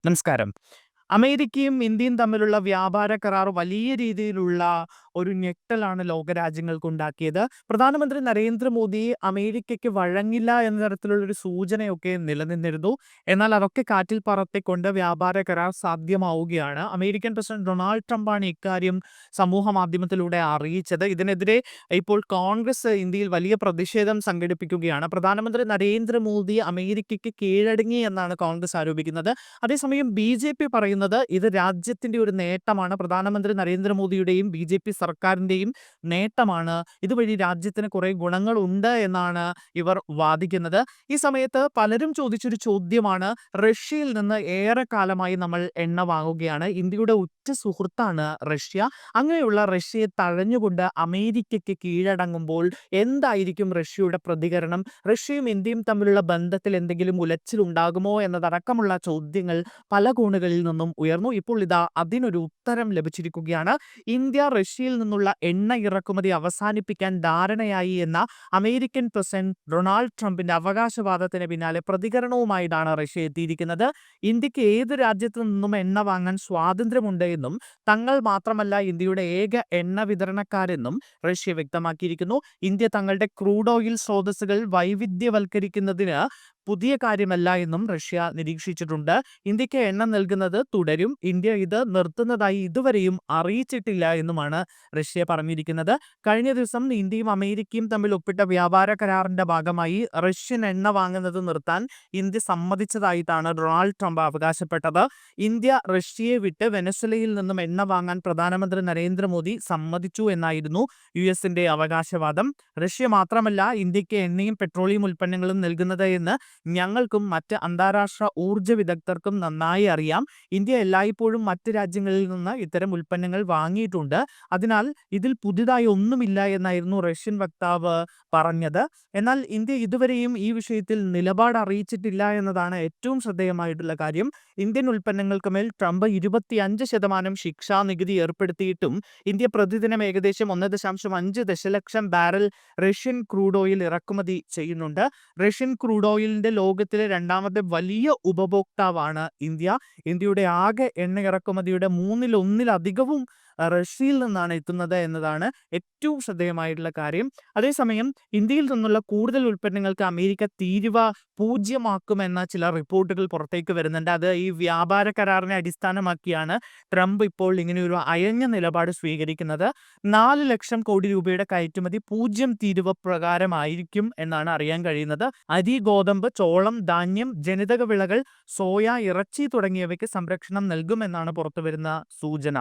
നമസ്കാരം. അമേരിക്കയും ഇന്ത്യയും തമ്മിലുള്ള വ്യാപാര കരാർ വലിയ രീതിയിലുള്ള ഒരു ഞെട്ടലാണ് ലോകരാജ്യങ്ങൾക്കുണ്ടാക്കിയത്. പ്രധാനമന്ത്രി നരേന്ദ്രമോദി അമേരിക്കയ്ക്ക് വഴങ്ങില്ല എന്ന തരത്തിലുള്ളൊരു സൂചനയൊക്കെ നിലനിന്നിരുന്നു. എന്നാൽ അതൊക്കെ കാറ്റിൽ പറത്തിക്കൊണ്ട് വ്യാപാര കരാർ സാധ്യമാവുകയാണ്. അമേരിക്കൻ പ്രസിഡന്റ് ഡൊണാൾഡ് ട്രംപാണ് ഇക്കാര്യം സമൂഹ മാധ്യമത്തിലൂടെ അറിയിച്ചത്. ഇതിനെതിരെ ഇപ്പോൾ കോൺഗ്രസ് ഇന്ത്യയിൽ വലിയ പ്രതിഷേധം സംഘടിപ്പിക്കുകയാണ്. പ്രധാനമന്ത്രി നരേന്ദ്രമോദി അമേരിക്കയ്ക്ക് കീഴടങ്ങി എന്നാണ് കോൺഗ്രസ് ആരോപിക്കുന്നത്. അതേസമയം ബി.ജെ.പി പറയുന്നത് ഇത് രാജ്യത്തിന്റെ ഒരു നേട്ടമാണ്. പ്രധാനമന്ത്രി നരേന്ദ്രമോദിയുടെയും ബി.ജെ.പി സർക്കാരിന്റെയും നേട്ടമാണ്. ഇതുവഴി രാജ്യത്തിന് കുറെ ഗുണങ്ങളുണ്ട് എന്നാണ് ഇവർ വാദിക്കുന്നത്. ഈ സമയത്ത് പലരും ചോദിച്ചൊരു ചോദ്യമാണ്, റഷ്യയിൽ നിന്ന് ഏറെക്കാലമായി നമ്മൾ എണ്ണ വാങ്ങുകയാണ്. ഇന്ത്യയുടെ ഉറ്റ സുഹൃത്താണ് റഷ്യ. അങ്ങനെയുള്ള റഷ്യയെ തഴഞ്ഞുകൊണ്ട് അമേരിക്കയ്ക്ക് കീഴടങ്ങുമ്പോൾ എന്തായിരിക്കും റഷ്യയുടെ പ്രതികരണം? റഷ്യയും ഇന്ത്യയും തമ്മിലുള്ള ബന്ധത്തിൽ എന്തെങ്കിലും ഉലച്ചിലുണ്ടാകുമോ എന്നതടക്കമുള്ള ചോദ്യങ്ങൾ പല കോണുകളിൽ നിന്നും ഉയർന്നു. ഇപ്പോൾ ഇതാ അതിനൊരു ഉത്തരം ലഭിച്ചിരിക്കുകയാണ്. ഇന്ത്യ റഷ്യയിൽ നിന്നുള്ള എണ്ണ ഇറക്കുമതി അവസാനിപ്പിക്കാൻ ധാരണയായി എന്ന അമേരിക്കൻ പ്രസിഡന്റ് ഡൊണാൾഡ് ട്രംപിന്റെ അവകാശവാദത്തിന് പിന്നാലെ പ്രതികരണവുമായിട്ടാണ് റഷ്യ എത്തിയിരിക്കുന്നത്. ഇന്ത്യക്ക് ഏത് രാജ്യത്തു നിന്നും എണ്ണ വാങ്ങാൻ സ്വാതന്ത്ര്യമുണ്ട് എന്നും തങ്ങൾ മാത്രമല്ല ഇന്ത്യയുടെ ഏക എണ്ണ വിതരണക്കാരെന്നും റഷ്യ വ്യക്തമാക്കിയിരിക്കുന്നു. ഇന്ത്യ തങ്ങളുടെ ക്രൂഡ് ഓയിൽ സ്രോതസ്സുകൾ വൈവിധ്യവൽക്കരിക്കുന്നതിന് പുതിയ കാര്യമല്ല എന്നും റഷ്യ നിരീക്ഷിച്ചിട്ടുണ്ട്. ഇന്ത്യക്ക് എണ്ണ നൽകുന്നത് തുടരും. ഇന്ത്യ ഇത് നിർത്തുന്നതായി ഇതുവരെയും അറിയിച്ചിട്ടില്ല എന്നുമാണ് റഷ്യ പറഞ്ഞിരിക്കുന്നത്. കഴിഞ്ഞ ദിവസം ഇന്ത്യയും അമേരിക്കയും തമ്മിൽ ഒപ്പിട്ട വ്യാപാര കരാറിന്റെ ഭാഗമായി റഷ്യൻ എണ്ണ വാങ്ങുന്നത് നിർത്താൻ ഇന്ത്യ സമ്മതിച്ചതായിട്ടാണ് ഡൊണാൾഡ് ട്രംപ് അവകാശപ്പെട്ടത്. ഇന്ത്യ റഷ്യയെ വിട്ട് വെനസ്വേലയിൽ നിന്നും എണ്ണ വാങ്ങാൻ പ്രധാനമന്ത്രി നരേന്ദ്രമോദി സമ്മതിച്ചു എന്നായിരുന്നു യുഎസിന്റെ അവകാശവാദം. റഷ്യ മാത്രമല്ല ഇന്ത്യക്ക് എണ്ണയും പെട്രോളിയം ഉൽപ്പന്നങ്ങളും നൽകുന്നത് എന്ന് ഞങ്ങൾക്കും മറ്റ് അന്താരാഷ്ട്ര ഊർജ്ജ വിദഗ്ധർക്കും നന്നായി അറിയാം. ഇന്ത്യ എല്ലായ്പ്പോഴും മറ്റ് രാജ്യങ്ങളിൽ നിന്ന് ഇത്തരം ഉൽപ്പന്നങ്ങൾ വാങ്ങിയിട്ടുണ്ട്. അതിനാൽ ഇതിൽ പുതിയതായി ഒന്നുമില്ല എന്നായിരുന്നു റഷ്യൻ വക്താവ് പറഞ്ഞത്. എന്നാൽ ഇന്ത്യ ഇതുവരെയും ഈ വിഷയത്തിൽ നിലപാട് അറിയിച്ചിട്ടില്ല എന്നതാണ് ഏറ്റവും ശ്രദ്ധേയമായിട്ടുള്ള കാര്യം. ഇന്ത്യൻ ഉൽപ്പന്നങ്ങൾക്ക് മേൽ ട്രംപ് 25% ശിക്ഷാ നികുതി ഏർപ്പെടുത്തിയിട്ടും ഇന്ത്യ പ്രതിദിനം ഏകദേശം 1.5 ദശലക്ഷം ബാരൽ റഷ്യൻ ക്രൂഡ് ഓയിൽ ഇറക്കുമതി ചെയ്യുന്നുണ്ട്. റഷ്യൻ ക്രൂഡ് ഓയിലിന്റെ ലോകത്തിലെ രണ്ടാമത്തെ വലിയ ഉപഭോക്താവാണ് ഇന്ത്യ. ഇന്ത്യയുടെ ആകെ എണ്ണ ഇറക്കുമതിയുടെ 1/3 റഷ്യയിൽ നിന്നാണ് എത്തുന്നത് എന്നതാണ് ഏറ്റവും ശ്രദ്ധേയമായിട്ടുള്ള കാര്യം. അതേസമയം ഇന്ത്യയിൽ നിന്നുള്ള കൂടുതൽ ഉൽപ്പന്നങ്ങൾക്ക് അമേരിക്ക തീരുവ 0 ചില റിപ്പോർട്ടുകൾ പുറത്തേക്ക് വരുന്നുണ്ട്. അത് ഈ വ്യാപാര കരാറിനെ അടിസ്ഥാനമാക്കിയാണ് ട്രംപ് ഇപ്പോൾ ഇങ്ങനെയൊരു അയഞ്ഞ നിലപാട് സ്വീകരിക്കുന്നത്. 4 ലക്ഷം കോടി രൂപയുടെ കയറ്റുമതി 0 തീരുവ പ്രകാരമായിരിക്കും എന്നാണ് അറിയാൻ കഴിയുന്നത്. അരി, ഗോതമ്പ്, ചോളം, ധാന്യം, ജനിതക വിളകൾ, സോയ, ഇറച്ചി തുടങ്ങിയവയ്ക്ക് സംരക്ഷണം നൽകുമെന്നാണ് പുറത്തുവരുന്ന സൂചന.